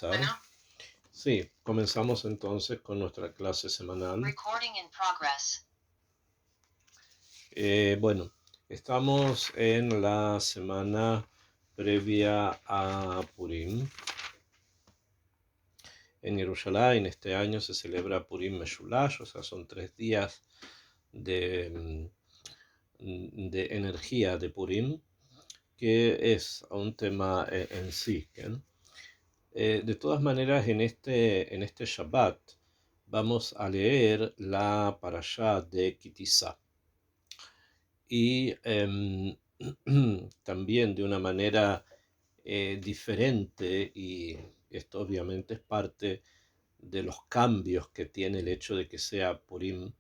Bueno, Sí, comenzamos entonces con nuestra clase semanal. recording in progress. Bueno, estamos en la semana previa a Purim. En Jerusalén este año se celebra Purim Meshulash, o sea, son 3 días de, de energía de Purim, que es un tema en sí. ¿Bien? De todas maneras, en este Shabbat vamos a leer la parashá de Kitizá. Y también de una manera diferente, y esto obviamente es parte de los cambios que tiene el hecho de que sea Purim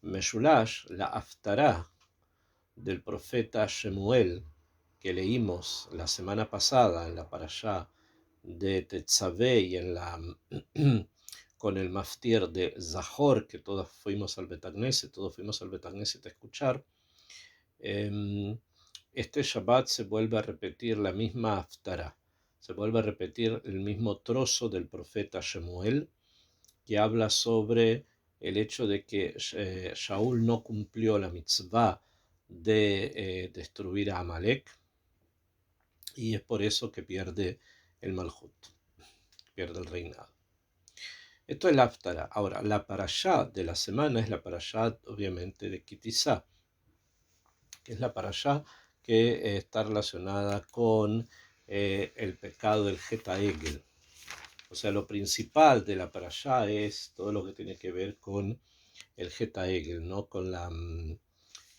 Meshulash, la Haftará del profeta Shemuel que leímos la semana pasada en la parashá de Tetzavé y con el maftir de Zahor, que todos fuimos al Betagneset, a escuchar. Este Shabbat se vuelve a repetir la misma Haftará, se vuelve a repetir el mismo trozo del profeta Shemuel, que habla sobre el hecho de que Shaul no cumplió la mitzvah de destruir a Amalek, y es por eso que pierde el Malhut, pierde el reinado. Esto es la Haftará. Ahora, la parashá de la semana es la parashá, obviamente, de Kitizá, que es la parashá que está relacionada con el pecado del Geta Egel. O sea, lo principal de la parashá es todo lo que tiene que ver con el Geta Egel, ¿no? Con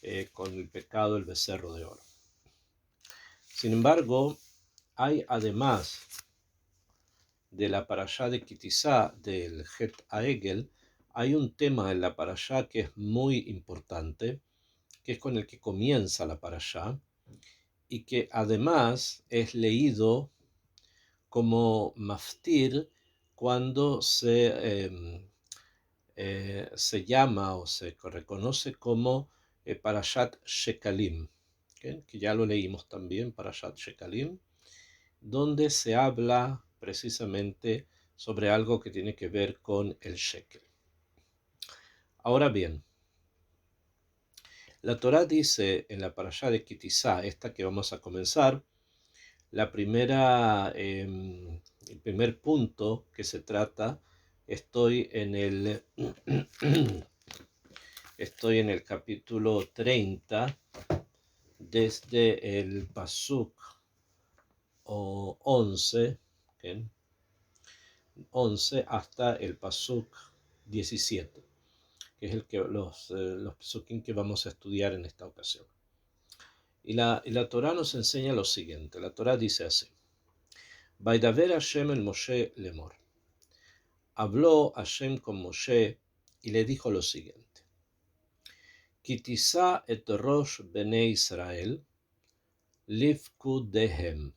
el pecado del becerro de oro. Sin embargo, hay, además de la parashá de Kitizá, del Het Egel, hay un tema en la parashá que es muy importante, que es con el que comienza la parashá, y que además es leído como maftir cuando se llama o se reconoce como Parashat Shekalim, ¿okay? Que ya lo leímos también, Parashat Shekalim, donde se habla precisamente sobre algo que tiene que ver con el shekel. Ahora bien, la Torá dice en la parashá de Kitizá, esta que vamos a comenzar, el primer punto que se trata, estoy en el, estoy en el capítulo 30, desde el pasuk o 11, ¿okay? 11 hasta el pasuk 17, que es los pasukim que vamos a estudiar en esta ocasión. Y la Torá nos enseña lo siguiente. La Torá dice así: Vaidaber Hashem el Moshe lemor. Habló Hashem con Moshe y le dijo lo siguiente: Kitizá et rosh bene Israel livkudehem.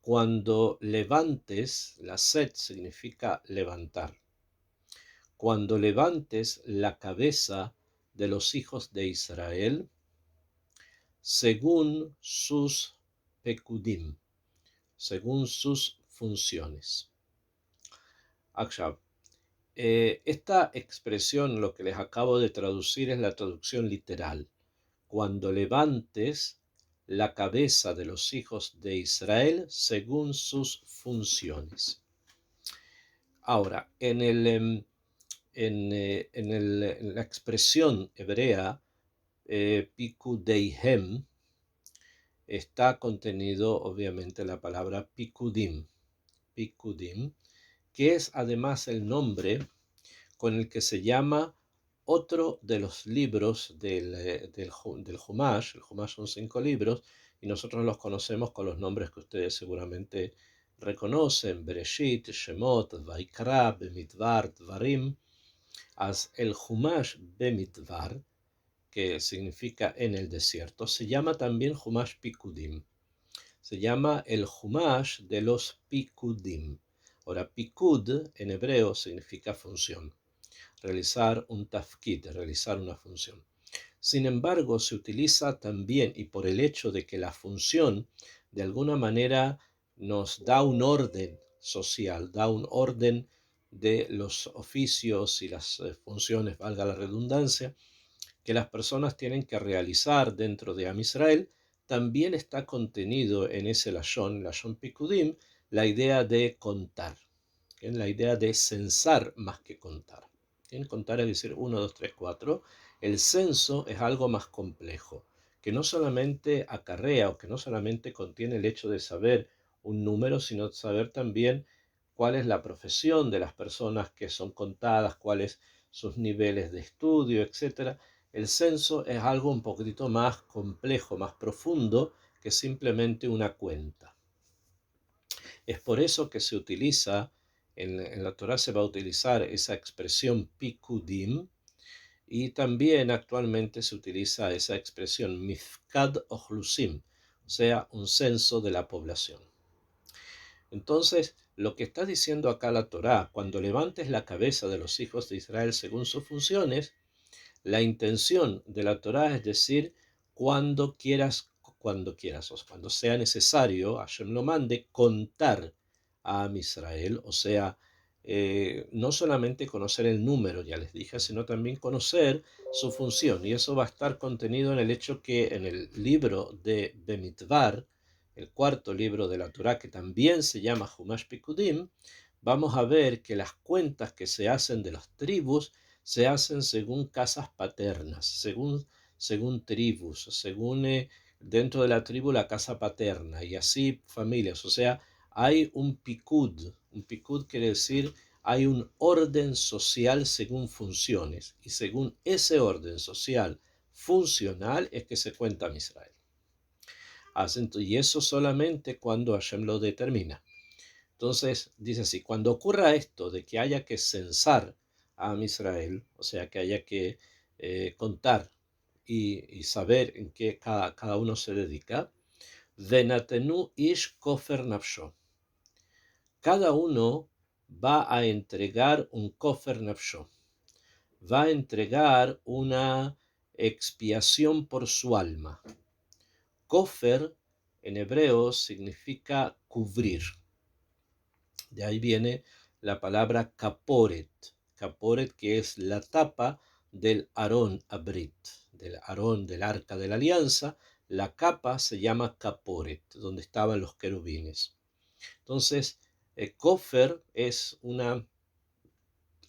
Cuando levantes, la set significa levantar. Cuando levantes la cabeza de los hijos de Israel, según sus pekudim, según sus funciones. Akshav. Esta expresión, lo que les acabo de traducir, es la traducción literal. Cuando levantes la cabeza de los hijos de Israel según sus funciones. Ahora, en la expresión hebrea pikudeihem está contenido obviamente la palabra pikudim, que es además el nombre con el que se llama otro de los libros del Humash. El Humash son 5 libros y nosotros los conocemos con los nombres que ustedes seguramente reconocen: Bereshit, Shemot, Vaikra, Bemidbar, Dvarim. El Humash Bemidbar, que significa en el desierto, se llama también Humash Pikudim. Se llama el Humash de los Pikudim. Ahora, Pikud en hebreo significa función, realizar un tafkid, realizar una función. Sin embargo, se utiliza también, y por el hecho de que la función de alguna manera nos da un orden social, da un orden de los oficios y las funciones, valga la redundancia, que las personas tienen que realizar dentro de Am Israel. También está contenido en ese Lashon Pikudim, la idea de contar, en la idea de censar más que contar. En contar es decir 1, 2, 3, 4. El censo es algo más complejo, que no solamente acarrea o que no solamente contiene el hecho de saber un número, sino saber también cuál es la profesión de las personas que son contadas, cuáles sus niveles de estudio, etc. El censo es algo un poquitito más complejo, más profundo que simplemente una cuenta. Es por eso que se utiliza, en la Torá se va a utilizar esa expresión pikudim, y también actualmente se utiliza esa expresión mifkad ochlusim, o sea, un censo de la población. Entonces, lo que está diciendo acá la Torá, cuando levantes la cabeza de los hijos de Israel según sus funciones, la intención de la Torá es decir, cuando quieras, o cuando sea necesario, Hashem lo mande, contar a Israel, o sea, no solamente conocer el número, ya les dije, sino también conocer su función. Y eso va a estar contenido en el hecho que en el libro de Bemidbar, el cuarto libro de la Torá, que también se llama Humash Pikudim, vamos a ver que las cuentas que se hacen de las tribus se hacen según casas paternas, según tribus, según dentro de la tribu la casa paterna y así familias. O sea, hay un pikud quiere decir hay un orden social según funciones y según ese orden social funcional es que se cuenta Israel. Y eso solamente cuando Hashem lo determina. Entonces, dice así, cuando ocurra esto de que haya que censar a Israel, o sea, que haya que contar y saber en qué cada uno se dedica, Venatenu ish kofer nafsho. Cada uno va a entregar un kofer nafsho, va a entregar una expiación por su alma. Kofer en hebreo significa cubrir. De ahí viene la palabra kaporet, kaporet que es la tapa del Arón Abrit, del Arón del Arca de la Alianza. La capa se llama kaporet, donde estaban los querubines. Entonces, kofer es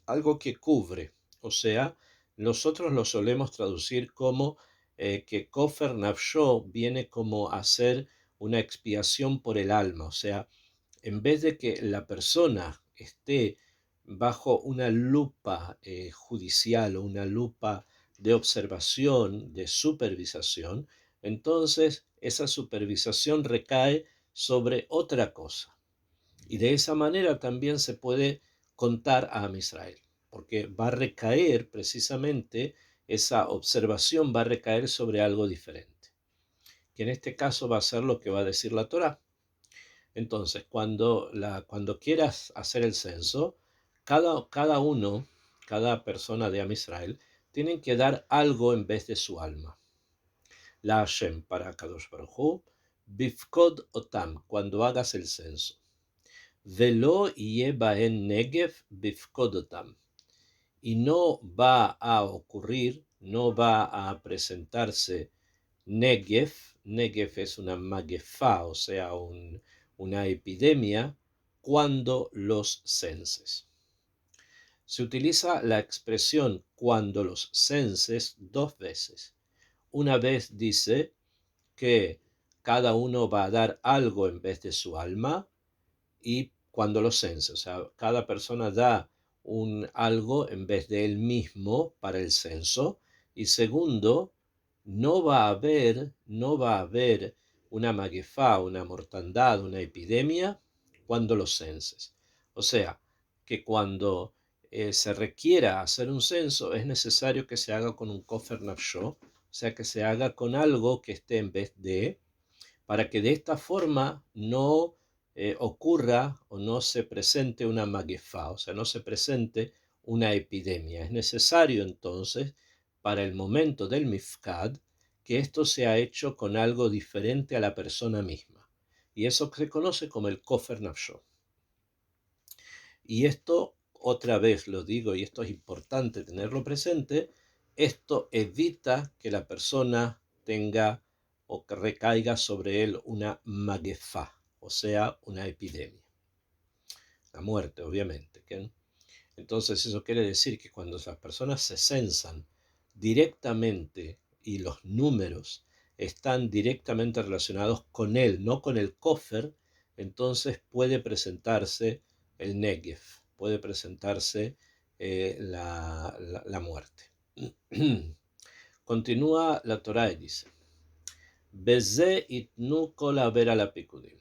algo que cubre, o sea, nosotros lo solemos traducir como que kofer nafsho viene como hacer una expiación por el alma, o sea, en vez de que la persona esté bajo una lupa judicial o una lupa de observación, de supervisación, entonces esa supervisación recae sobre otra cosa. Y de esa manera también se puede contar a Israel, porque va a recaer precisamente, esa observación va a recaer sobre algo diferente, que en este caso va a ser lo que va a decir la Torá. Entonces, cuando quieras hacer el censo, cada persona de Am Israel, tienen que dar algo en vez de su alma. La Hashem para Kadosh Baruj Hu, Bifkod Otam, cuando hagas el censo. Velo yebaen Negev Bifkod Otam. Y no va a ocurrir, no va a presentarse Negev. Negev es una magefá, o sea, una epidemia, cuando los censes. Se utiliza la expresión cuando los censes dos veces. Una vez dice que cada uno va a dar algo en vez de su alma, y cuando los censes, o sea, cada persona da algo en vez de él mismo para el censo. Y segundo, no va a haber una magefá, una mortandad, una epidemia cuando los censes. O sea, que cuando se requiera hacer un censo es necesario que se haga con un kofer nafsho, o sea, que se haga con algo que esté en vez de, para que de esta forma no ocurra o no se presente una magefá, o sea, no se presente una epidemia. Es necesario entonces, para el momento del mifkad, que esto sea hecho con algo diferente a la persona misma. Y eso se conoce como el kofer nafsho. Y esto, otra vez lo digo, y esto es importante tenerlo presente, esto evita que la persona tenga o que recaiga sobre él una maguefá, o sea, una epidemia. La muerte, obviamente. ¿Qué? Entonces eso quiere decir que cuando las personas se censan directamente y los números están directamente relacionados con él, no con el kofer, entonces puede presentarse el negev, puede presentarse la muerte. Continúa la Torá y dice, Beze itnu kol haber ala pikudim.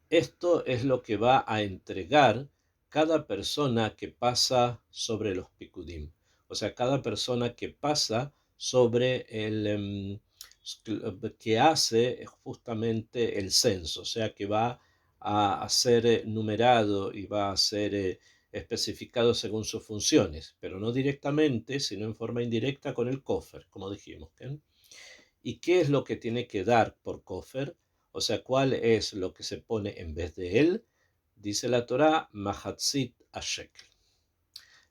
Esto es lo que va a entregar cada persona que pasa sobre los pikudim. O sea, cada persona que pasa sobre el que hace justamente el censo. O sea, que va a ser numerado y va a ser especificado según sus funciones. Pero no directamente, sino en forma indirecta con el kofer, como dijimos. ¿Okay? ¿Y qué es lo que tiene que dar por kofer? O sea, ¿cuál es lo que se pone en vez de él? Dice la Torá, mahatzit a shekel.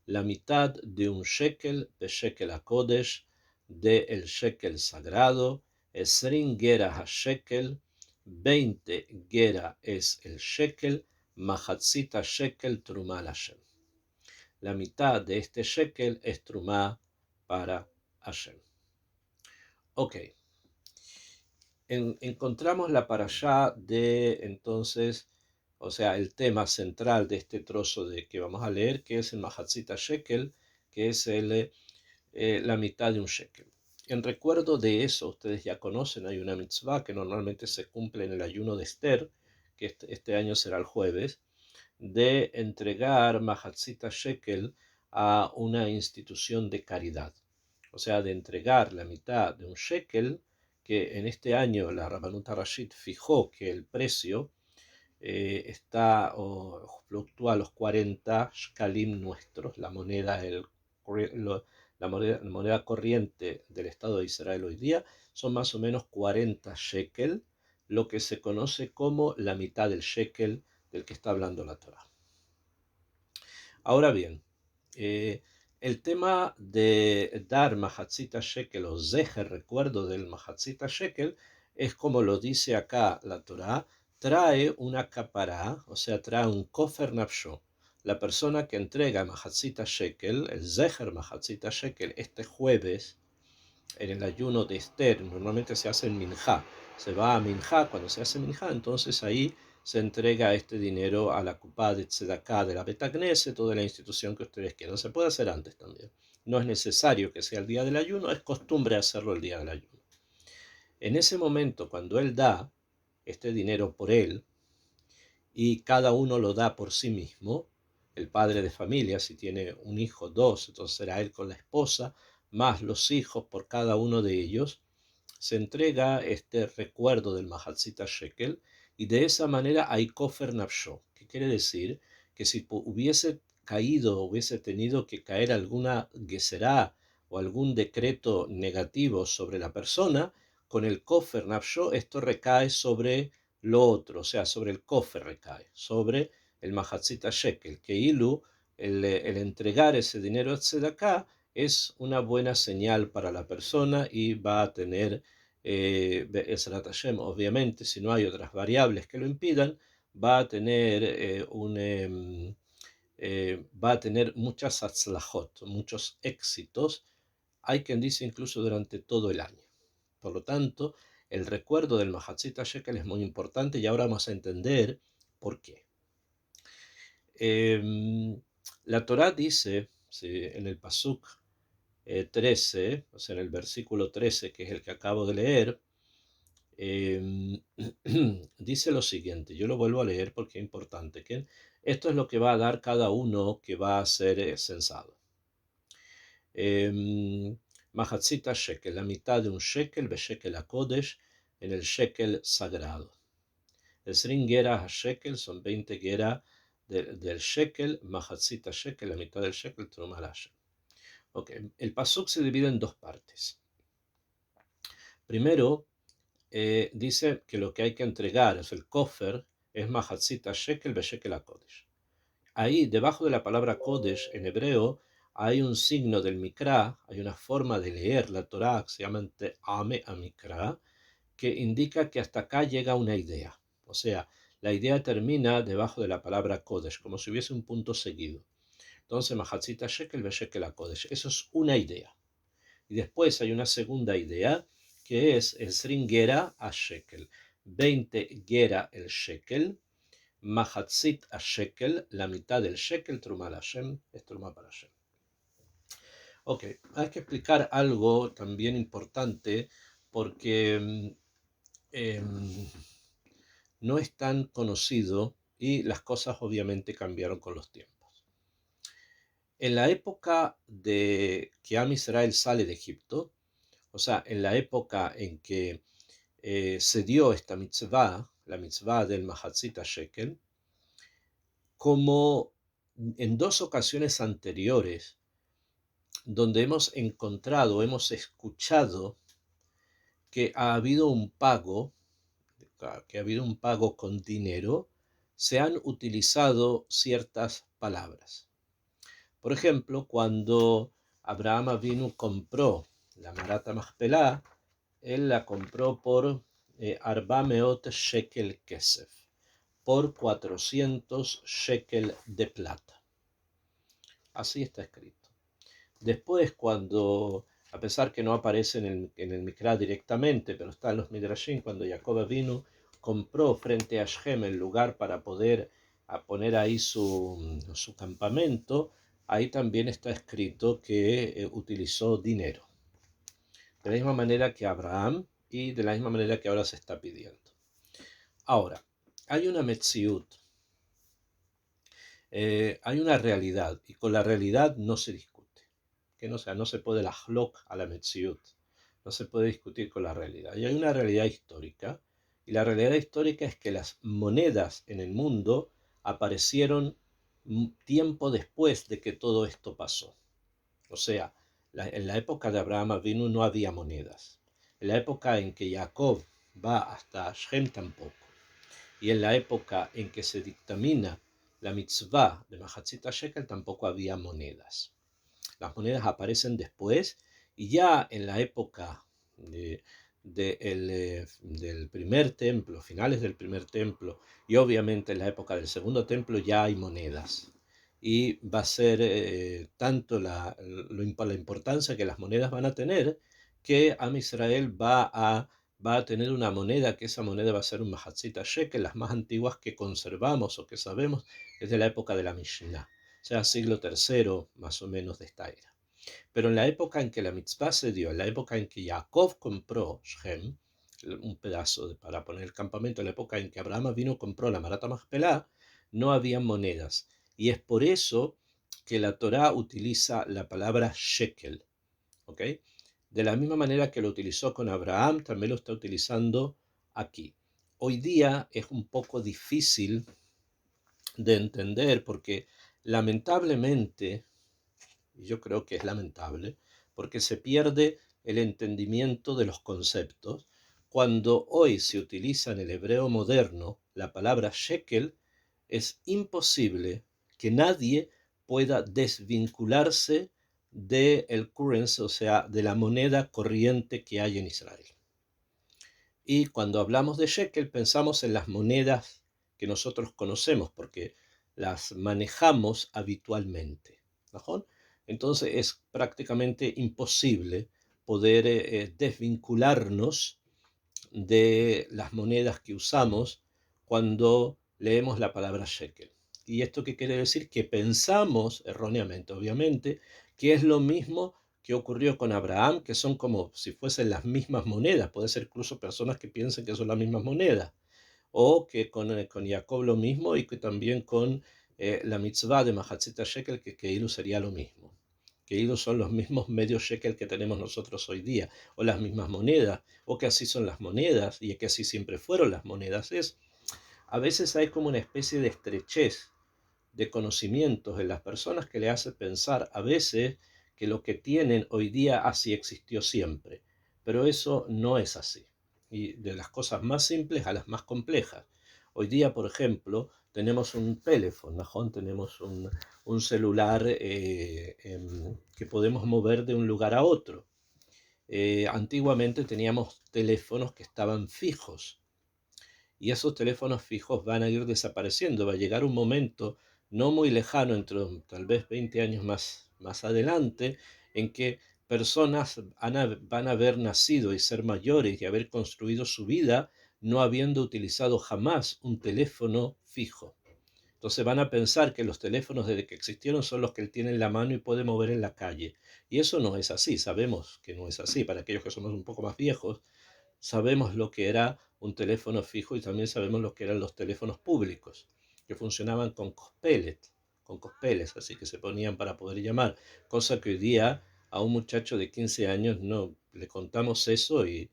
La mitad de un shekel, de shekel a kodesh, de el shekel sagrado, esrin gera a shekel, 20 gera es el shekel, mahatzit a shekel trumá Hashem. La mitad de este shekel es trumá para Hashem. Ok. Encontramos la parashá de entonces, o sea, el tema central de este trozo de que vamos a leer, que es el Mahatzita Shekel, que es la mitad de un shekel. En recuerdo de eso, ustedes ya conocen, hay una mitzvah que normalmente se cumple en el ayuno de Esther, que este año será el jueves, de entregar Mahatzita Shekel a una institución de caridad. O sea, de entregar la mitad de un shekel, que en este año la Rabbanut Rashit fijó que el precio está o fluctúa a los 40 shkalim nuestros, la moneda, la moneda corriente del Estado de Israel hoy día, son más o menos 40 shekel, lo que se conoce como la mitad del shekel del que está hablando la Torah. Ahora bien, el tema de dar Mahatzita Shekel o Zeher, recuerdo del Mahatzita Shekel, es como lo dice acá la Torá, trae una capará, o sea, trae un kofer nafsho. La persona que entrega Mahatzita Shekel, el Zeher Mahatzita Shekel, este jueves, en el ayuno de Esther, normalmente se hace en Minjá. Se va a Minjá, cuando se hace Minjá, entonces ahí se entrega este dinero a la Kupá de Tzedaká de la Betagneset, toda la institución que ustedes quieran. Se puede hacer antes también. No es necesario que sea el día del ayuno, es costumbre hacerlo el día del ayuno. En ese momento, cuando él da este dinero por él, y cada uno lo da por sí mismo, el padre de familia, si tiene un hijo, dos, entonces será él con la esposa, más los hijos por cada uno de ellos, se entrega este recuerdo del Mahatzita Shekel y de esa manera hay Kofer Nafsho, que quiere decir que si hubiese caído, hubiese tenido que caer alguna Geserá o algún decreto negativo sobre la persona, con el Kofer Nafsho esto recae sobre lo otro, o sea, sobre el Kofer recae, sobre el Mahatzita Shekel, que Ilu, el entregar ese dinero a Tzedakah, es una buena señal para la persona y va a tener, Be'ezrat Hashem, obviamente, si no hay otras variables que lo impidan, va a tener va a tener muchas atzlajot, muchos éxitos. Hay quien dice incluso durante todo el año. Por lo tanto, el recuerdo del Mahatzita Shekel es muy importante y ahora vamos a entender por qué. La Torá dice, sí, en el Pasuk 13, o sea, en el versículo 13, que es el que acabo de leer, dice lo siguiente, yo lo vuelvo a leer porque es importante, que esto es lo que va a dar cada uno que va a ser censado. Mahatzita shekel, la mitad de un shekel, beshekel a kodesh, en el shekel sagrado. El gera a shekel son 20 gera del shekel, mahatzita shekel, la mitad del shekel, truma Hashem. Okay. El pasuk se divide en dos partes. Primero, dice que lo que hay que entregar es el kofer, es mahatzita shekel beshekel a kodesh. ahí debajo de la palabra Kodesh en hebreo hay un signo del Mikra, hay una forma de leer la Torá que se llama Ame Amikra, que indica que hasta acá llega una idea. O sea, la idea termina debajo de la palabra Kodesh, como si hubiese un punto seguido. Entonces, Mahatzita Shekel ve Shekel a Kodesh. Eso es una idea. Y después hay una segunda idea, que es el Srin Gera a Shekel. 20 Gera el Shekel, Mahatzit a Shekel, la mitad del Shekel, Truma al Hashem, es Truma para Hashem. Ok, hay que explicar algo también importante porque no es tan conocido y las cosas obviamente cambiaron con los tiempos. En la época de que Am Israel sale de Egipto, o sea, en la época en que se dio esta mitzvah, la mitzvah del Mahatzit Shekel, como en dos ocasiones anteriores, donde hemos encontrado, hemos escuchado que ha habido un pago, con dinero, se han utilizado ciertas palabras. Por ejemplo, cuando Abraham Avinu compró la Marata Machpelah, él la compró por Arba Meot Shekel Kesef, por 400 shekel de plata. Así está escrito. Después, cuando, a pesar que no aparece en el Mikra directamente, pero está en los Midrashim, cuando Jacob vino, compró frente a Shem el lugar para poder poner ahí su campamento, ahí también está escrito que utilizó dinero. De la misma manera que Abraham y de la misma manera que ahora se está pidiendo. Ahora, hay una metziut, hay una realidad, y con la realidad no se discute. Que no, no se puede la hlok a la metziut, no se puede discutir con la realidad. Y hay una realidad histórica, y la realidad histórica es que las monedas en el mundo aparecieron tiempo después de que todo esto pasó. O sea, en la época de Abraham Avinu no había monedas. En la época en que Jacob va hasta Shem tampoco. Y en la época en que se dictamina la mitzvah de Mahatzit Shekel tampoco había monedas. Las monedas aparecen después y ya en la época del primer templo, finales del primer templo y obviamente en la época del segundo templo ya hay monedas. Y va a ser tanto la importancia que las monedas van a tener que Am Israel va a tener una moneda, que esa moneda va a ser un Mahatzit Shekel, las más antiguas que conservamos o que sabemos es de la época de la Mishnah, o sea, siglo III más o menos de esta era. Pero en la época en que la mitzvah se dio, en la época en que Jacob compró Shem, un pedazo para poner el campamento, en la época en que Abraham vino compró la Marata Machpelah, no había monedas. Y es por eso que la Torá utiliza la palabra shekel. ¿Ok? De la misma manera que lo utilizó con Abraham, también lo está utilizando aquí. Hoy día es un poco difícil de entender porque lamentablemente, y yo creo que es lamentable, porque se pierde el entendimiento de los conceptos. Cuando hoy se utiliza en el hebreo moderno la palabra shekel, es imposible que nadie pueda desvincularse del currency, o sea, de la moneda corriente que hay en Israel. Y cuando hablamos de shekel pensamos en las monedas que nosotros conocemos porque las manejamos habitualmente, ¿no? Entonces es prácticamente imposible poder desvincularnos de las monedas que usamos cuando leemos la palabra shekel. ¿Y esto qué quiere decir? Que pensamos, erróneamente obviamente, que es lo mismo que ocurrió con Abraham, que son como si fuesen las mismas monedas. Puede ser incluso personas que piensen que son las mismas monedas. O que con Jacob lo mismo y que también con la mitzvah de Mahatzit Shekel, que Keilu sería lo mismo. Keilu son los mismos medios shekel que tenemos nosotros hoy día, o las mismas monedas, o que así son las monedas, y que así siempre fueron las monedas. A veces hay como una especie de estrechez de conocimientos en las personas que le hace pensar a veces que lo que tienen hoy día así existió siempre, pero eso no es así. Y de las cosas más simples a las más complejas. Hoy día, por ejemplo, tenemos un teléfono, ¿no? Tenemos un celular que podemos mover de un lugar a otro. Antiguamente teníamos teléfonos que estaban fijos y esos teléfonos fijos van a ir desapareciendo. Va a llegar un momento no muy lejano, entre tal vez 20 años más adelante, en que personas van a haber nacido y ser mayores y haber construido su vida no habiendo utilizado jamás un teléfono fijo. Entonces van a pensar que los teléfonos desde que existieron son los que él tiene en la mano y puede mover en la calle. Y eso no es así, sabemos que no es así. Para aquellos que somos un poco más viejos, sabemos lo que era un teléfono fijo y también sabemos lo que eran los teléfonos públicos, que funcionaban con cospeles, así que se ponían para poder llamar, cosa que hoy día a un muchacho de 15 años no le contamos eso y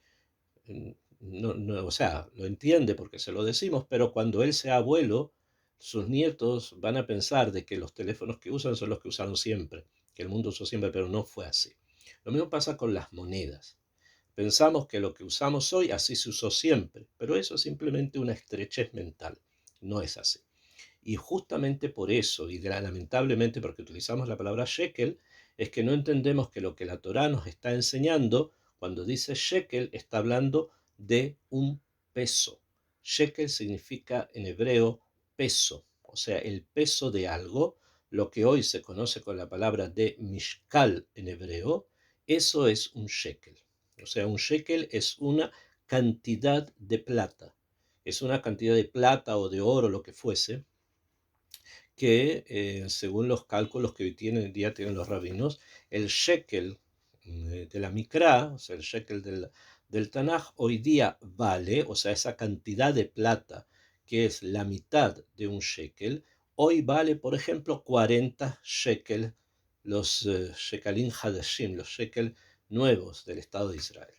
no, o sea, lo entiende porque se lo decimos, pero cuando él sea abuelo, sus nietos van a pensar de que los teléfonos que usan son los que usaron siempre, que el mundo usó siempre, pero no fue así. Lo mismo pasa con las monedas. Pensamos que lo que usamos hoy así se usó siempre, pero eso es simplemente una estrechez mental. No es así. Y justamente por eso, y lamentablemente porque utilizamos la palabra shekel, es que no entendemos que lo que la Torá nos está enseñando, cuando dice shekel, está hablando de un peso. Shekel significa en hebreo peso, o sea, el peso de algo, lo que hoy se conoce con la palabra de mishkal en hebreo, eso es un shekel. O sea, un shekel es una cantidad de plata. Es una cantidad de plata o de oro, lo que fuese, que según los cálculos que hoy en día tienen los rabinos, el shekel de la Mikra, o sea, el shekel del Tanaj, hoy día vale, o sea, esa cantidad de plata que es la mitad de un shekel, hoy vale, por ejemplo, 40 shekel, los shekalim hadashim, los shekel nuevos del Estado de Israel.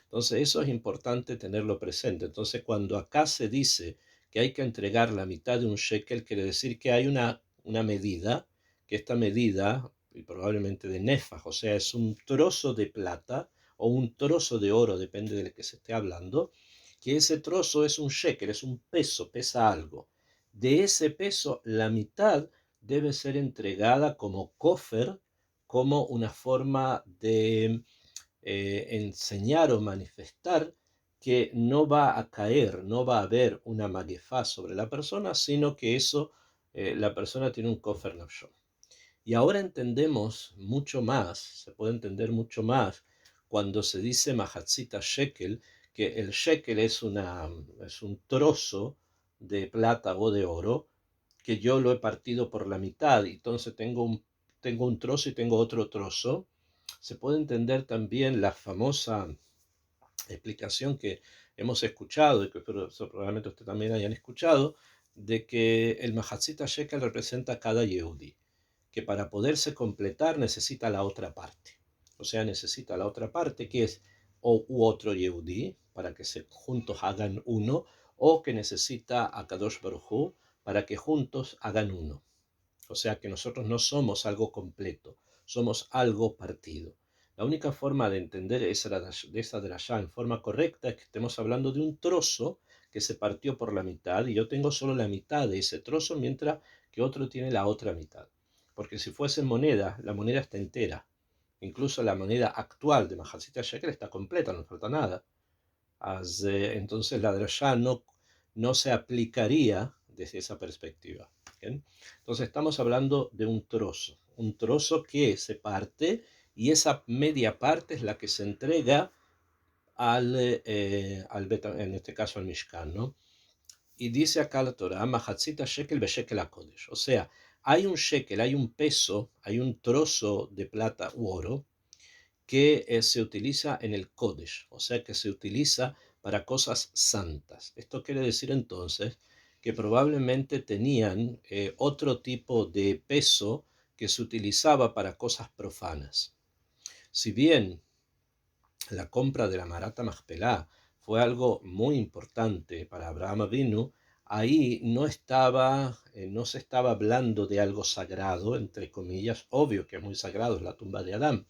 Entonces, eso es importante tenerlo presente. Entonces, cuando acá se dice que hay que entregar la mitad de un shekel, quiere decir que hay una medida, que esta medida, y probablemente de nefaj, o sea, es un trozo de plata o un trozo de oro, depende de lo que se esté hablando, que ese trozo es un shekel, es un peso, pesa algo. De ese peso, la mitad debe ser entregada como kofer, como una forma de enseñar o manifestar que no va a caer, no va a haber una magefá sobre la persona, sino que eso, la persona tiene un kofer nafsho. Y ahora entendemos mucho más, se puede entender mucho más cuando se dice mahatzita shekel, que el shekel es un trozo de plata o de oro que yo lo he partido por la mitad, y entonces tengo un trozo y tengo otro trozo. Se puede entender también la famosa explicación que hemos escuchado y que probablemente usted también hayan escuchado, de que el Mahatzita Shekel representa a cada Yehudi, que para poderse completar necesita la otra parte. O sea, necesita la otra parte que es u otro Yehudi, para que juntos hagan uno, o que necesita a Kadosh Baruj Hu para que juntos hagan uno. O sea que nosotros no somos algo completo, somos algo partido. La única forma de entender esa drashá en forma correcta es que estemos hablando de un trozo que se partió por la mitad y yo tengo solo la mitad de ese trozo mientras que otro tiene la otra mitad. Porque si fuese moneda, la moneda está entera. Incluso la moneda actual de Mahasita Shekel está completa, no falta nada. Entonces la drashá no se aplicaría desde esa perspectiva. ¿Bien? Entonces estamos hablando de un trozo que se parte y esa media parte es la que se entrega en este caso al Mishkan, ¿no? Y dice acá la Torah, Mahatzita shekel beshekel hakodesh. O sea, hay un shekel, hay un peso, hay un trozo de plata u oro que se utiliza en el Kodesh, o sea que se utiliza para cosas santas. Esto quiere decir entonces que probablemente tenían otro tipo de peso que se utilizaba para cosas profanas. Si bien la compra de la Marata Machpelah fue algo muy importante para Abraham Avinu, ahí no se estaba hablando de algo sagrado, entre comillas, obvio que es muy sagrado, es la tumba de Adán,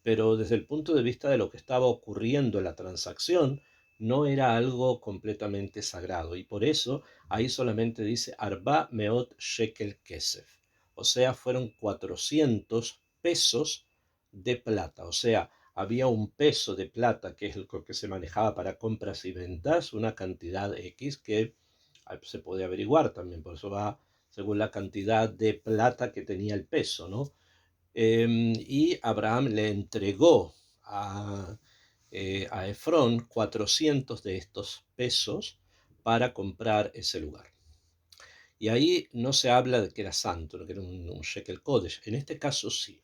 pero desde el punto de vista de lo que estaba ocurriendo en la transacción, no era algo completamente sagrado. Y por eso ahí solamente dice Arba Meot Shekel Kesef. O sea, fueron 400 pesos de plata. O sea, había un peso de plata que es lo que se manejaba para compras y ventas, una cantidad X que se puede averiguar también, por eso va según la cantidad de plata que tenía el peso, ¿no? Y Abraham le entregó a Efrón 400 de estos pesos para comprar ese lugar. Y ahí no se habla de que era santo, que era un shekel kodesh. En este caso sí.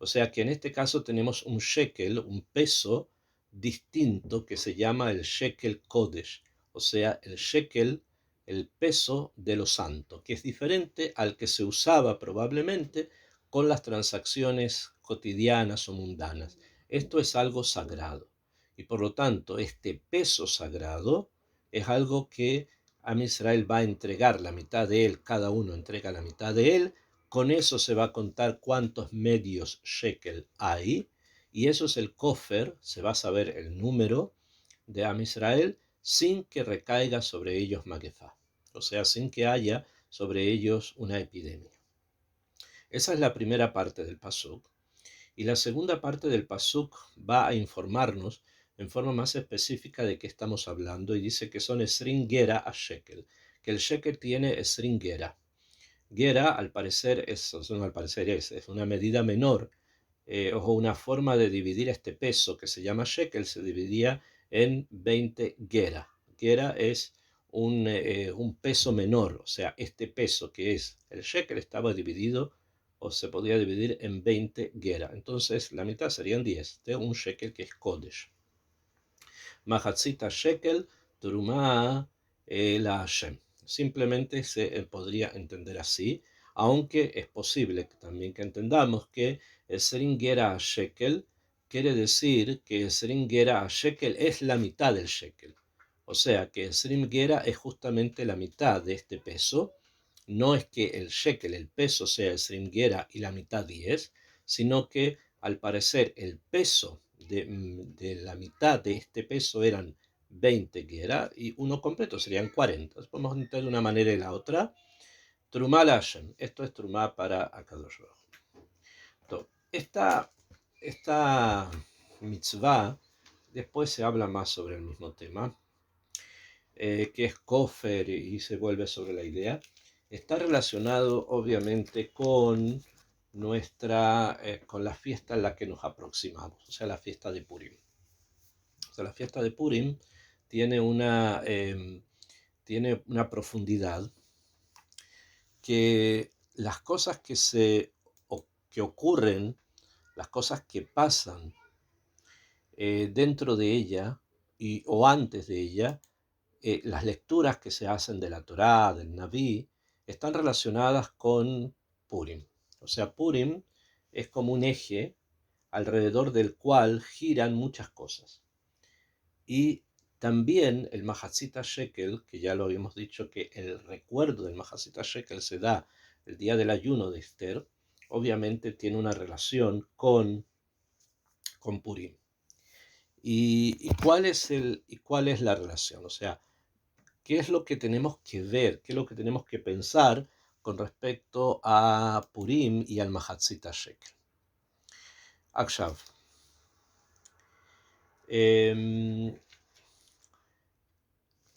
O sea que en este caso tenemos un shekel, un peso distinto que se llama el shekel kodesh. O sea, el shekel, el peso de lo santo, que es diferente al que se usaba probablemente con las transacciones cotidianas o mundanas. Esto es algo sagrado. Y por lo tanto, este peso sagrado es algo que Am Israel va a entregar la mitad de él, cada uno entrega la mitad de él, con eso se va a contar cuántos medios shekel hay, y eso es el kofer, se va a saber el número de Am Israel sin que recaiga sobre ellos Magefá, o sea, sin que haya sobre ellos una epidemia. Esa es la primera parte del pasuk. Y la segunda parte del pasuk va a informarnos en forma más específica de qué estamos hablando y dice que son esrin gera a shekel, que el shekel tiene esrin gera. Gera al parecer es una medida menor o una forma de dividir este peso que se llama shekel, se dividía en 20 gera. Gera es un peso menor, o sea, este peso que es el shekel estaba dividido o se podía dividir en 20 gera. Entonces la mitad serían 10 de un shekel que es kodesh. Mahatzita shekel trumá la Hashem. Simplemente se podría entender así, aunque es posible también que entendamos que el sringera a shekel quiere decir que el sringera a shekel es la mitad del shekel. O sea que el sringera es justamente la mitad de este peso. No es que el shekel, el peso, sea el sringera y la mitad 10, sino que al parecer el peso de la mitad de este peso eran 20 gera y uno completo serían 40. Podemos entender de una manera y la otra. Trumá la Hashem. Esto es Trumá para Akadosh Baruj. Esta mitzvah, después se habla más sobre el mismo tema, que es Kofer y se vuelve sobre la idea. Está relacionado obviamente con con la fiesta en la que nos aproximamos, o sea, la fiesta de Purim. O sea, la fiesta de Purim tiene tiene una profundidad que las cosas que ocurren, las cosas que pasan dentro de ella o antes de ella, las lecturas que se hacen de la Torá, del Naví, están relacionadas con Purim. O sea, Purim es como un eje alrededor del cual giran muchas cosas. Y también el Mahatzita Shekel, que ya lo habíamos dicho, que el recuerdo del Mahatzita Shekel se da el día del ayuno de Esther, obviamente tiene una relación con Purim. ¿Y cuál es la relación? O sea, ¿qué es lo que tenemos que ver? ¿Qué es lo que tenemos que pensar con respecto a Purim y al Mahatzita Shekel? Akshav.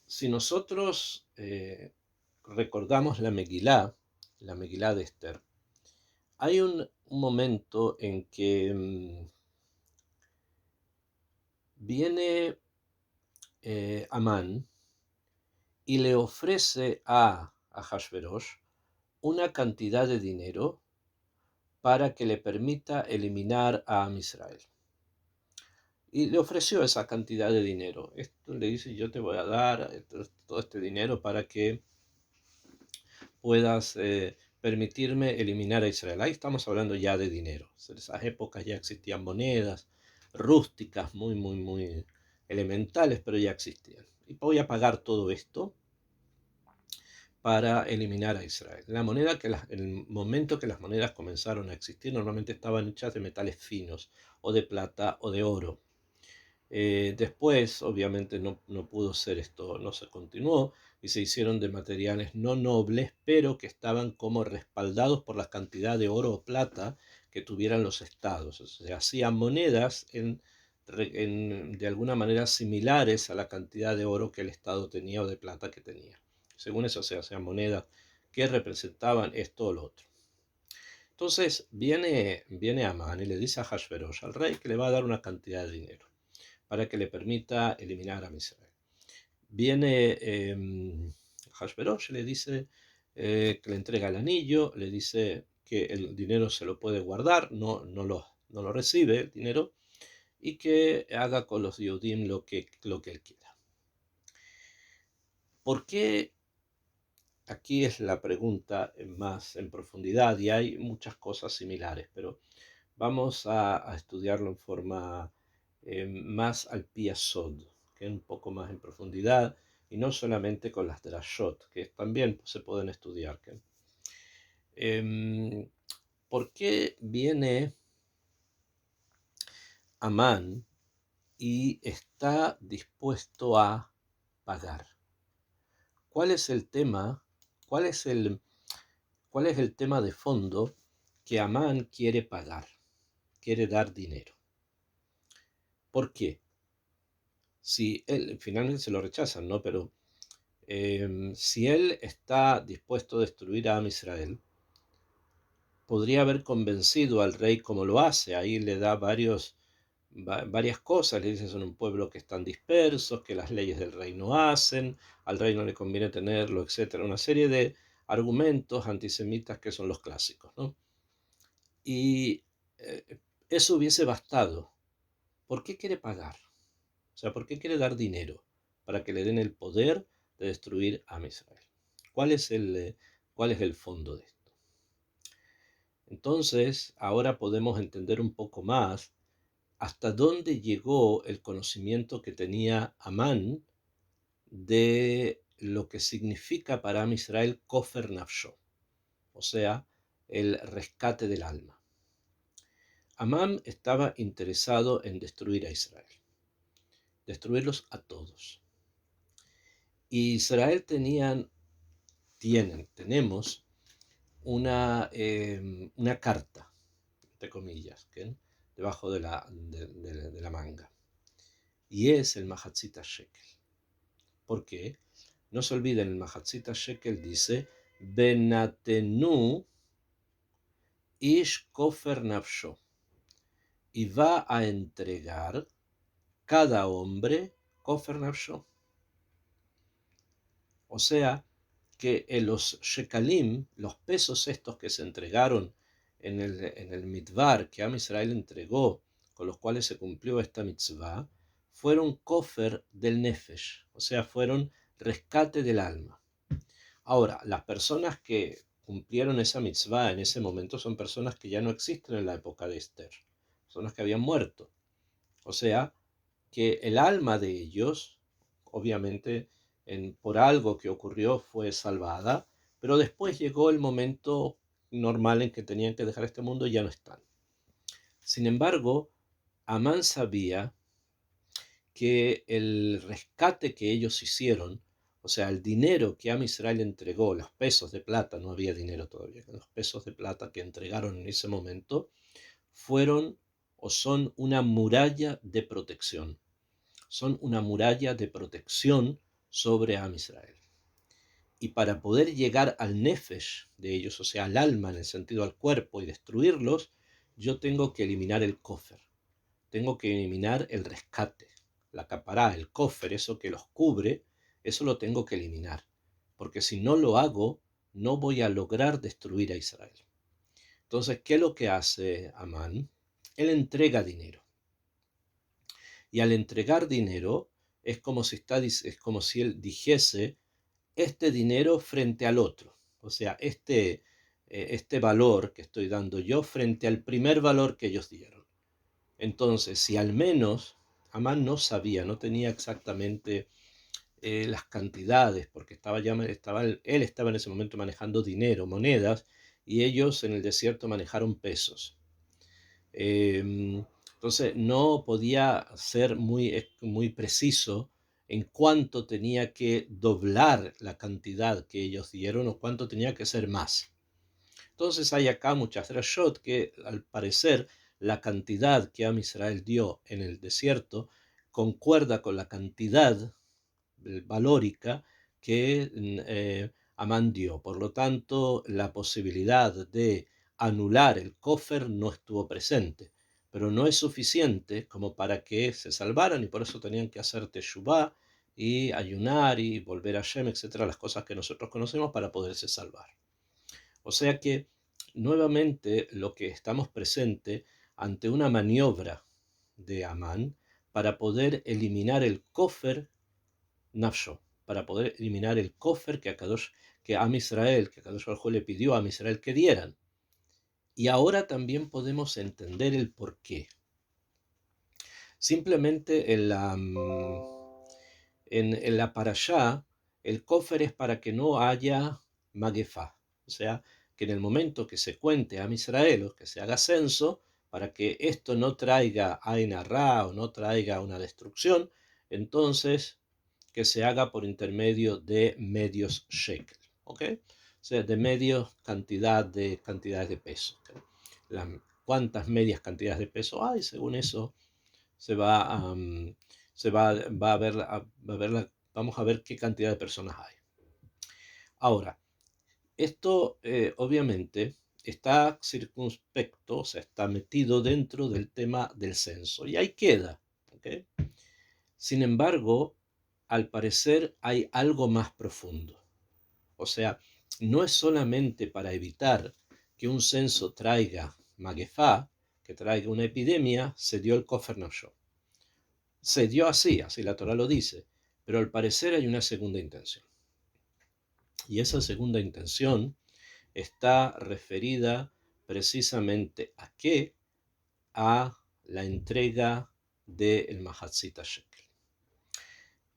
Si nosotros recordamos la Megilá de Esther, hay un momento en que viene Amán y le ofrece a Ahasverosh una cantidad de dinero para que le permita eliminar a Am Israel. Y le ofreció esa cantidad de dinero. Esto le dice, yo te voy a dar todo este dinero para que puedas permitirme eliminar a Israel. Ahí estamos hablando ya de dinero. En esas épocas ya existían monedas rústicas, muy elementales, pero ya existían. Y voy a pagar todo esto para eliminar a Israel. El momento que las monedas comenzaron a existir, normalmente estaban hechas de metales finos, o de plata, o de oro. Después, obviamente, no pudo ser esto, no se continuó y se hicieron de materiales no nobles, pero que estaban como respaldados por la cantidad de oro o plata que tuvieran los estados. O sea, se hacían monedas de alguna manera similares a la cantidad de oro que el estado tenía o de plata que tenía. Según eso se hacían monedas que representaban esto o lo otro. Entonces viene Amán y le dice a Hashverosh, al rey, que le va a dar una cantidad de dinero para que le permita eliminar a Misrael. Viene Hashverosh y le dice que le entrega el anillo, le dice que el dinero se lo puede guardar, no lo recibe el dinero, y que haga con los Yehudim lo que él quiera. ¿Por qué? Aquí es la pregunta más en profundidad y hay muchas cosas similares, pero vamos a estudiarlo en forma más al piasod, que es un poco más en profundidad y no solamente con las drashot, que también se pueden estudiar. ¿Por qué viene Amán y está dispuesto a pagar? ¿Cuál es el tema? ¿Cuál es el tema de fondo que Amán quiere pagar? Quiere dar dinero. ¿Por qué? Si él finalmente se lo rechazan, ¿no? Pero si él está dispuesto a destruir a Israel, podría haber convencido al rey como lo hace. Ahí le da varias cosas. Le dice: son un pueblo que están dispersos, que las leyes del rey no hacen, al rey no le conviene tenerlo, etcétera. Una serie de argumentos antisemitas que son los clásicos, ¿no? Y eso hubiese bastado. ¿Por qué quiere pagar? O sea, ¿por qué quiere dar dinero? Para que le den el poder de destruir a Israel. ¿Cuál es el fondo de esto? Entonces, ahora podemos entender un poco más hasta dónde llegó el conocimiento que tenía Amán de lo que significa para Israel Kofer Nafsho, o sea, el rescate del alma. Amán estaba interesado en destruir a Israel, destruirlos a todos. Y Israel tenemos una carta, entre comillas, ¿okay? Debajo de la manga. Y es el Mahatzita Shekel. ¿Por qué? No se olviden, el Mahatzita Shekel dice: Benatenu ish kofer nafsho. Y va a entregar cada hombre kofer nafsho. O sea, que los shekalim, los pesos estos que se entregaron en el mitvar que Am Israel entregó, con los cuales se cumplió esta mitzvah, fueron kofer del nefesh, o sea, fueron rescate del alma. Ahora, las personas que cumplieron esa mitzvah en ese momento son personas que ya no existen en la época de Esther, personas que habían muerto. O sea, que el alma de ellos, obviamente, por algo que ocurrió, fue salvada, pero después llegó el momento normal en que tenían que dejar este mundo y ya no están. Sin embargo, Amán sabía que el rescate que ellos hicieron, o sea, el dinero que Am Israel entregó, los pesos de plata, no había dinero todavía, los pesos de plata que entregaron en ese momento, fueron o son una muralla de protección. Son una muralla de protección sobre Am Israel. Y para poder llegar al nefesh de ellos, o sea, al alma, en el sentido al cuerpo, y destruirlos, yo tengo que eliminar el kofer. Tengo que eliminar el rescate, la capará, el kofer, eso que los cubre, eso lo tengo que eliminar. Porque si no lo hago, no voy a lograr destruir a Israel. Entonces, ¿qué es lo que hace Amán? Él entrega dinero. Y al entregar dinero, es como si él dijese este dinero frente al otro. O sea, este valor que estoy dando yo frente al primer valor que ellos dieron. Entonces, si al menos Amán no sabía, no tenía exactamente las cantidades, porque él estaba en ese momento manejando dinero, monedas, y ellos en el desierto manejaron pesos. Entonces no podía ser muy preciso en cuánto tenía que doblar la cantidad que ellos dieron o cuánto tenía que ser más. Entonces hay acá muchas drashot que al parecer la cantidad que Am Israel dio en el desierto concuerda con la cantidad valórica que Amán dio. Por lo tanto, la posibilidad de anular el kofer no estuvo presente, pero no es suficiente como para que se salvaran y por eso tenían que hacer teshuvá y ayunar y volver a Shem, etcétera, las cosas que nosotros conocemos para poderse salvar. O sea que nuevamente lo que estamos presente ante una maniobra de Amán para poder eliminar el kofer nafsho, para poder eliminar el kofer que Am Israel, que Kadosh Baruj Hu le pidió a Am Israel que dieran. Y ahora también podemos entender el porqué. Simplemente en la parashá, el kofer es para que no haya magefá. O sea, que en el momento que se cuente a Israel o que se haga censo, para que esto no traiga Ain Ra o no traiga una destrucción, entonces que se haga por intermedio de medios shekel. ¿Ok? O sea, de medios cantidades de peso. ¿Okay? ¿Cuántas medias cantidades de peso hay? Según eso se va a, va a ver, vamos a ver qué cantidad de personas hay. Ahora, esto obviamente está circunspecto, o sea, está metido dentro del tema del censo y ahí queda. ¿Okay? Sin embargo, al parecer hay algo más profundo. O sea, no es solamente para evitar que un censo traiga magefá, que traiga una epidemia, se dio el Kofer Nafsho. Se dio así la Torah lo dice, pero al parecer hay una segunda intención. Y esa segunda intención está referida precisamente a qué, a la entrega del Mahatzit Shekel.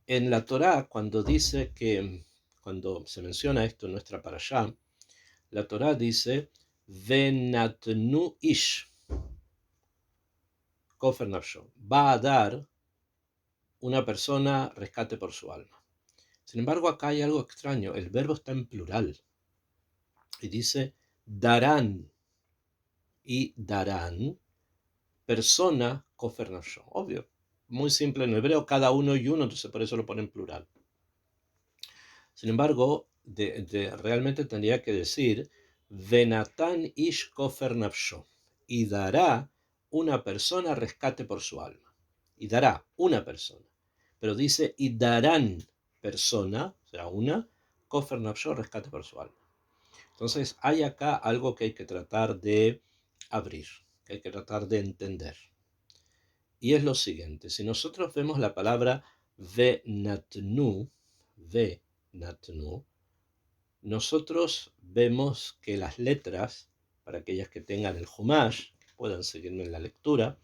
En la Torah, cuando se menciona esto en nuestra parashá, la Torah dice, Venatnu ish, Kofer Nafsho, va a dar una persona rescate por su alma. Sin embargo, acá hay algo extraño. El verbo está en plural. Y dice darán. Y darán, persona, kofer nafsho. Obvio. Muy simple en hebreo, cada uno y uno, entonces por eso lo pone en plural. Sin embargo, realmente tendría que decir venatan ish kofer nafsho. Y dará una persona rescate por su alma. Y dará una persona. Pero dice y darán persona, o sea, una, kofer nafsho, rescate por su alma. Entonces hay acá algo que hay que tratar de abrir, que hay que tratar de entender. Y es lo siguiente, si nosotros vemos la palabra venatnu, nosotros vemos que las letras, para aquellas que tengan el Humash, que puedan seguirme en la lectura,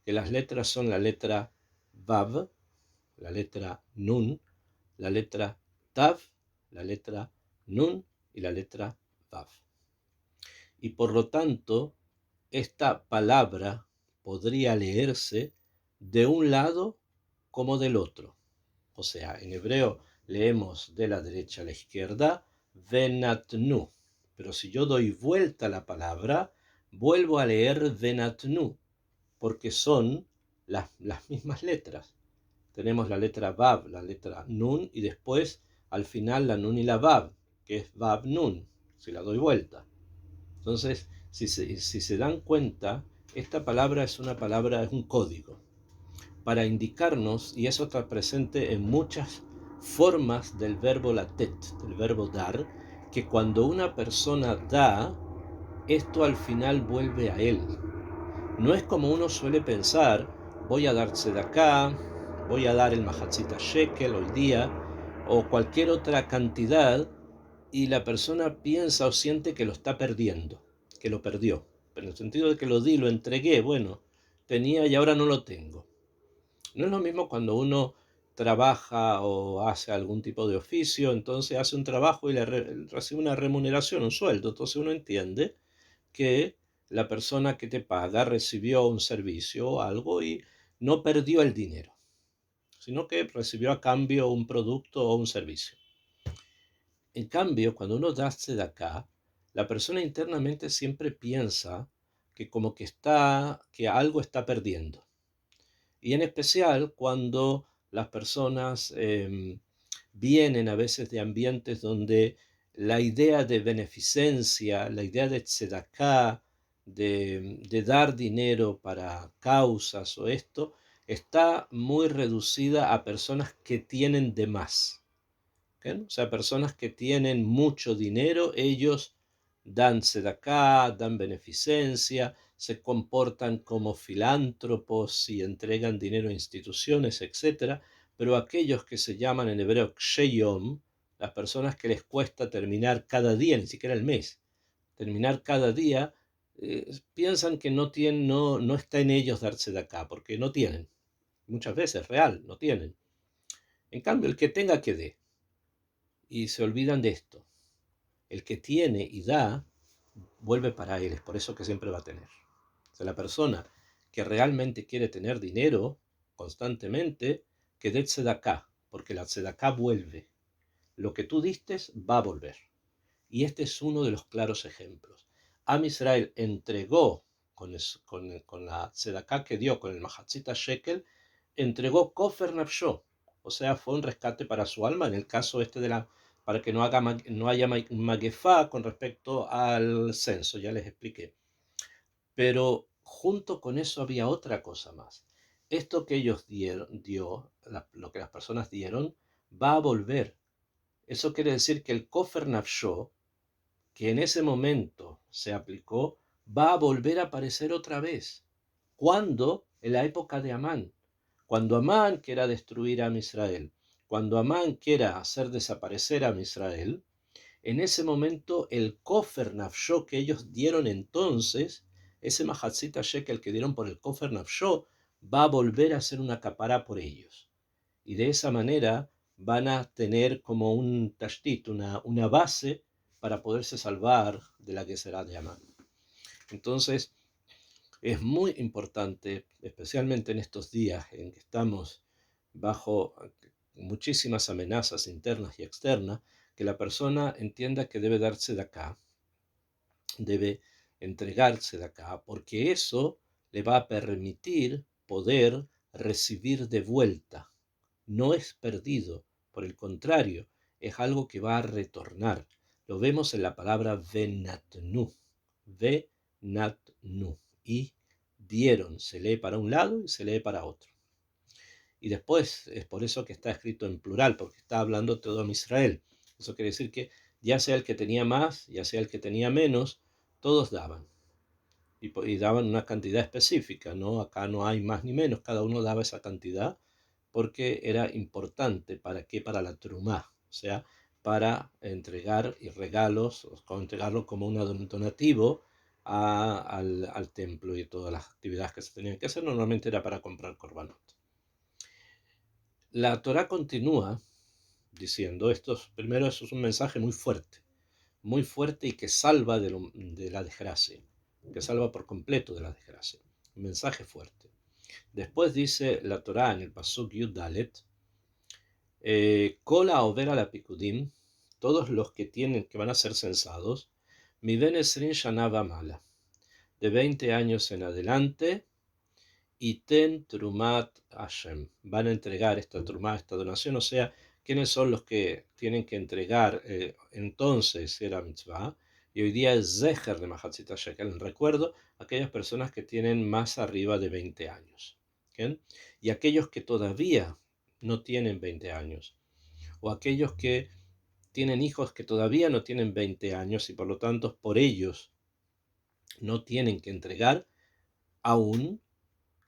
que las letras son la letra Vav, la letra Nun, la letra Tav, la letra Nun y la letra Vav. Y por lo tanto, esta palabra podría leerse de un lado como del otro. O sea, en hebreo leemos de la derecha a la izquierda, venatnu. Pero si yo doy vuelta a la palabra, vuelvo a leer venatnu, porque son las mismas letras. Tenemos la letra Vav, la letra Nun, y después al final la Nun y la Vav, que es Vav Nun, si la doy vuelta. Entonces, si se dan cuenta, esta palabra es un código para indicarnos, y eso está presente en muchas formas del verbo latet, del verbo dar, que cuando una persona da, esto al final vuelve a él. No es como uno suele pensar, voy a darse de acá, voy a dar el Mahatzit Shekel hoy día, o cualquier otra cantidad, y la persona piensa o siente que lo está perdiendo, que lo perdió. Pero en el sentido de que lo di, lo entregué, bueno, tenía y ahora no lo tengo. No es lo mismo cuando uno trabaja o hace algún tipo de oficio, entonces hace un trabajo y recibe una remuneración, un sueldo. Entonces uno entiende que la persona que te paga recibió un servicio o algo y no perdió el dinero, sino que recibió a cambio un producto o un servicio. En cambio, cuando uno da acá, la persona internamente siempre piensa que como que algo está perdiendo. Y en especial cuando las personas vienen a veces de ambientes donde la idea de beneficencia, la idea de tzedakah, de dar dinero para causas o esto, está muy reducida a personas que tienen de más. ¿Ok? O sea, personas que tienen mucho dinero, ellos dan tzedakah, dan beneficencia, se comportan como filántropos y entregan dinero a instituciones, etcétera. Pero aquellos que se llaman en hebreo ksheyom, las personas que les cuesta terminar cada día, ni siquiera el mes, terminar cada día, piensan que no está en ellos darse de acá, porque no tienen. Muchas veces, real, no tienen. En cambio, el que tenga que dé. Y se olvidan de esto. El que tiene y da, vuelve para él. Es por eso que siempre va a tener. O sea, la persona que realmente quiere tener dinero constantemente, que dé tzedakah, porque la tzedakah vuelve. Lo que tú diste va a volver. Y este es uno de los claros ejemplos. Am Israel entregó con la tzedakah que dio, con el mahatzita shekel, entregó kofer nafsho, o sea, fue un rescate para su alma, en el caso este para que no haya maguefá con respecto al censo, ya les expliqué. Pero junto con eso había otra cosa más. Esto que ellos lo que las personas dieron, va a volver. Eso quiere decir que el kofer nafsho, que en ese momento se aplicó, va a volver a aparecer otra vez. ¿Cuándo? En la época de Amán. Cuando Amán quiera destruir a Israel, cuando Amán quiera hacer desaparecer a Israel, en ese momento el kofer nafsho que ellos dieron entonces, ese mahatzita shekel que dieron por el kofer nafsho, va a volver a ser una capará por ellos. Y de esa manera van a tener como un tashtit, una base para poderse salvar de la que será de Amán. Entonces, es muy importante, especialmente en estos días en que estamos bajo muchísimas amenazas internas y externas, que la persona entienda que debe darse de acá, debe entregarse de acá, porque eso le va a permitir poder recibir de vuelta. No es perdido, por el contrario, es algo que va a retornar. Lo vemos en la palabra venatnu, venatnu, y dieron, se lee para un lado y se lee para otro. Y después es por eso que está escrito en plural, porque está hablando todo Israel. Eso quiere decir que ya sea el que tenía más, ya sea el que tenía menos, todos daban. Y daban una cantidad específica, ¿no? Acá no hay más ni menos, cada uno daba esa cantidad porque era importante. ¿Para qué? Para la trumá, o sea, para entregar y regalos, o entregarlo como un donativo al templo y todas las actividades que se tenían que hacer. Normalmente era para comprar korbanot. La Torá continúa diciendo, primero eso es un mensaje muy fuerte y que salva de la desgracia, que salva por completo de la desgracia. Un mensaje fuerte. Después dice la Torá en el Pasuk Yud Dalet, Kola Overa la Pikudim, todos los que van a ser censados, mi Benesrin Shanava Mala, de 20 años en adelante, y ten Trumat Hashem, van a entregar esta Trumá, esta donación, o sea, ¿quiénes son los que tienen que entregar? Entonces era mitzvah, y hoy día es Zeher de Mahatzita Shekel, en recuerdo, aquellas personas que tienen más arriba de 20 años. ¿Bien? Y aquellos que todavía no tienen 20 años, o aquellos que tienen hijos que todavía no tienen 20 años y por lo tanto por ellos no tienen que entregar aún,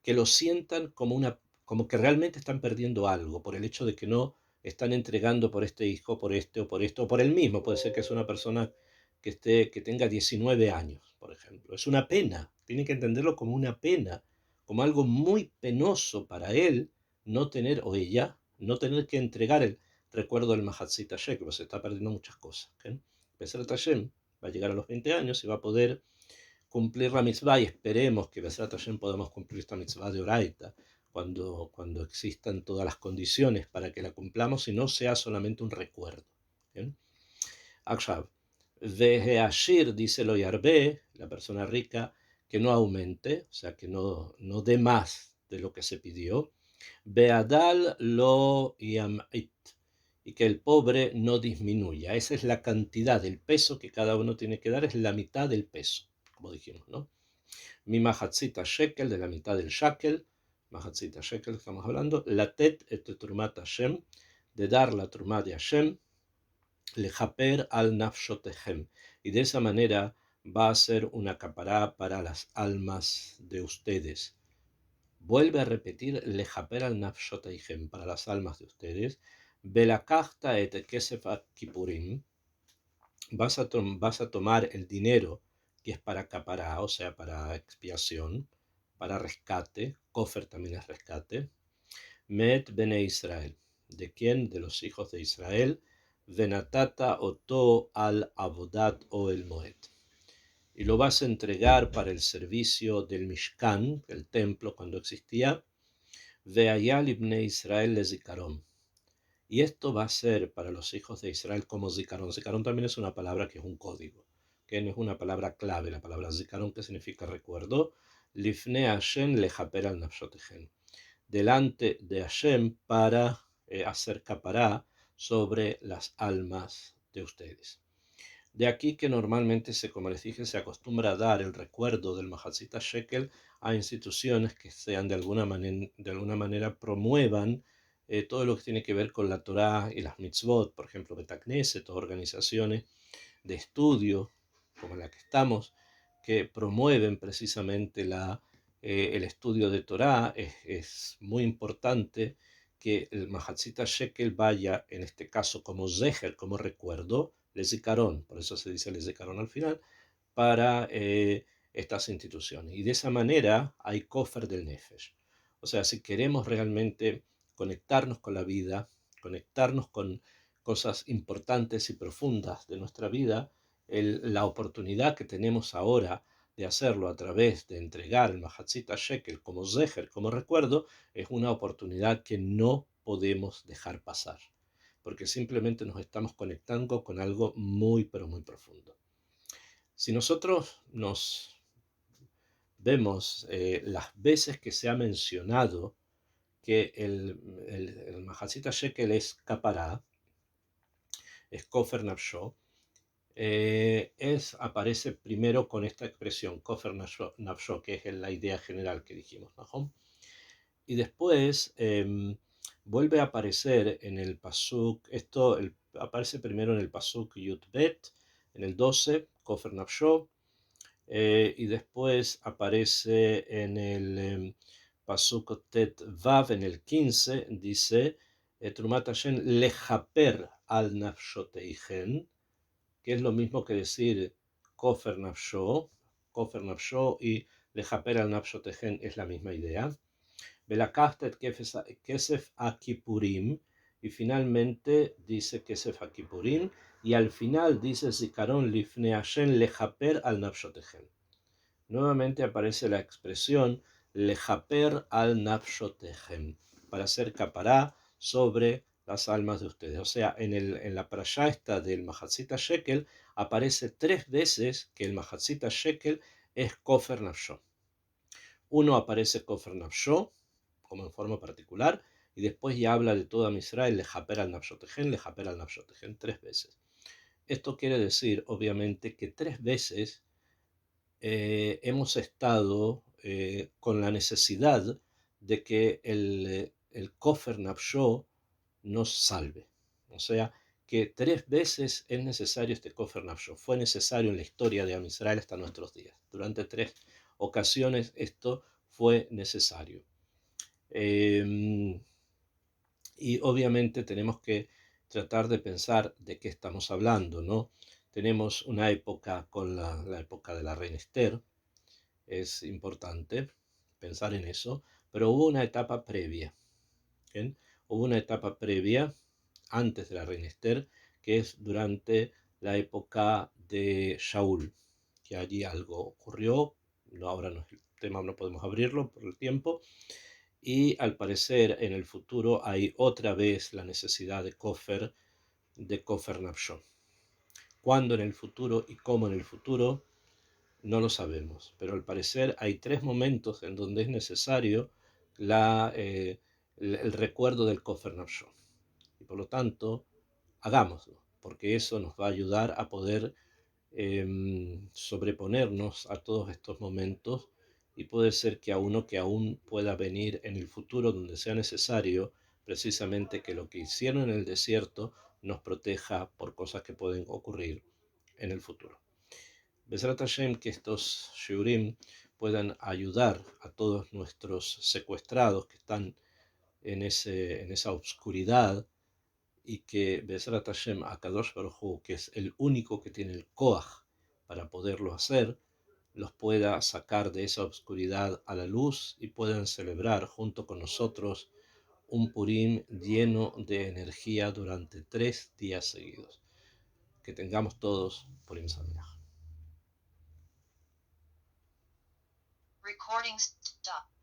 que lo sientan como que realmente están perdiendo algo por el hecho de que no están entregando por este hijo, por este o por esto, o por el mismo. Puede ser que es una persona que tenga 19 años, por ejemplo. Es una pena, tienen que entenderlo como una pena, como algo muy penoso para él no tener, o ella, no tener que entregar el recuerdo del Mahatzit Hashem, que se está perdiendo muchas cosas. ¿Okay? Pesar Hashem va a llegar a los 20 años y va a poder cumplir la mitzvah, y esperemos que Besrat Hashem podamos cumplir esta mitzvah de Oraita cuando existan todas las condiciones para que la cumplamos y no sea solamente un recuerdo. ¿Bien? Akshav, Veheashir, dice lo Yarbe, la persona rica, que no aumente, o sea, que no dé más de lo que se pidió. Beadal lo yamit, y que el pobre no disminuya. Esa es la cantidad, el peso que cada uno tiene que dar, es la mitad del peso, como dijimos, ¿no? Mi mahatzita shekel, de la mitad del shekel, mahatzita shekel, estamos hablando, latet et trumat Hashem, de dar la trumá de Hashem, lejaper al nafshotehem, y de esa manera va a ser una capará para las almas de ustedes. Vuelve a repetir lejaper al nafshotehem, para las almas de ustedes. Belakachta et kesef kipurim, vas a tomar el dinero que es para capará, o sea, para expiación, para rescate, kofer también es rescate, met bene Israel, ¿de quién? De los hijos de Israel, venatata oto al avodat o el moed, y lo vas a entregar para el servicio del Mishkan, el templo cuando existía, veayal ibne Israel le zikaron. Y esto va a ser para los hijos de Israel como zikaron. Zikaron también es una palabra que es un código, que no es una palabra clave, la palabra zikaron, que significa recuerdo. Lifne Hashem lejaper al nafshotehen, delante de Hashem para hacer capará sobre las almas de ustedes. De aquí que normalmente, como les dije, se acostumbra a dar el recuerdo del Mahatzita Shekel a instituciones que sean de alguna manera promuevan todo lo que tiene que ver con la Torá y las mitzvot, por ejemplo, Betacneset, o organizaciones de estudio como la que estamos, que promueven precisamente el estudio de Torá. Es muy importante que el Mahatzita Shekel vaya, en este caso, como Zeher, como recuerdo, Lezikaron, por eso se dice Lezikaron al final, para estas instituciones. Y de esa manera hay Kofer del Nefesh. O sea, si queremos realmente conectarnos con la vida, conectarnos con cosas importantes y profundas de nuestra vida, la oportunidad que tenemos ahora de hacerlo a través de entregar el Mahatzita Shekel como Zeher, como recuerdo, es una oportunidad que no podemos dejar pasar, porque simplemente nos estamos conectando con algo muy, pero muy profundo. Si nosotros nos vemos las veces que se ha mencionado que el Mahatzita Shekel es capará, es kofer nafsho, aparece primero con esta expresión, kofer nafsho, que es la idea general que dijimos, ¿no? Y después vuelve a aparecer en el pasuk, aparece primero en el pasuk Yud Bet, en el 12, kofer nafsho, y después aparece en el pasuk Tet Vav, en el 15, dice, Trumat Hashem lejaper al nafshoteichen, que es lo mismo que decir kofer nafsho, y lejaper al nafshoteichen es la misma idea. Belakachta et kesef akipurim, y finalmente dice kesef akipurim, y al final dice zikaron lifne Hashem lejaper al nafshoteichen. Nuevamente aparece la expresión lejaper al nafshotechem, para hacer capará sobre las almas de ustedes. O sea, en la parashá esta del Mahatzita Shekel aparece 3 veces que el Mahatzita Shekel es kofer nafsho. Uno aparece kofer nafsho, como en forma particular, y después ya habla de toda Israel, lejaper al nafshotechem, 3 veces. Esto quiere decir, obviamente, que 3 veces hemos estado con la necesidad de que el Kofer Nafsho nos salve. O sea, que 3 veces es necesario este Kofer Nafsho. Fue necesario en la historia de Am Israel hasta nuestros días. Durante 3 ocasiones esto fue necesario. Y obviamente tenemos que tratar de pensar de qué estamos hablando, ¿no? Tenemos una época con la época de la reina Esther. Es importante pensar en eso, pero hubo una etapa previa. ¿Bien? Hubo una etapa previa antes de la reina Esther, que es durante la época de Shaul. que allí algo ocurrió, no, ahora no es el tema, no podemos abrirlo por el tiempo, y al parecer en el futuro hay otra vez la necesidad de Kofer Nafshon. Cuándo en el futuro y cómo en el futuro, no lo sabemos, pero al parecer hay tres momentos en donde es necesario el recuerdo del Kofer Nafshon. Y por lo tanto, hagámoslo, porque eso nos va a ayudar a poder sobreponernos a todos estos momentos, y puede ser que a uno que aún pueda venir en el futuro donde sea necesario, precisamente que lo que hicieron en el desierto nos proteja por cosas que pueden ocurrir en el futuro. Bezrat Hashem, que estos shiurim puedan ayudar a todos nuestros secuestrados que están en esa oscuridad, y que Bezrat Hashem, Akadosh Baruj Hu, que es el único que tiene el Koach para poderlo hacer, los pueda sacar de esa oscuridad a la luz y puedan celebrar junto con nosotros un Purim lleno de energía durante 3 días seguidos. Que tengamos todos Purim Sameach. Recording stop.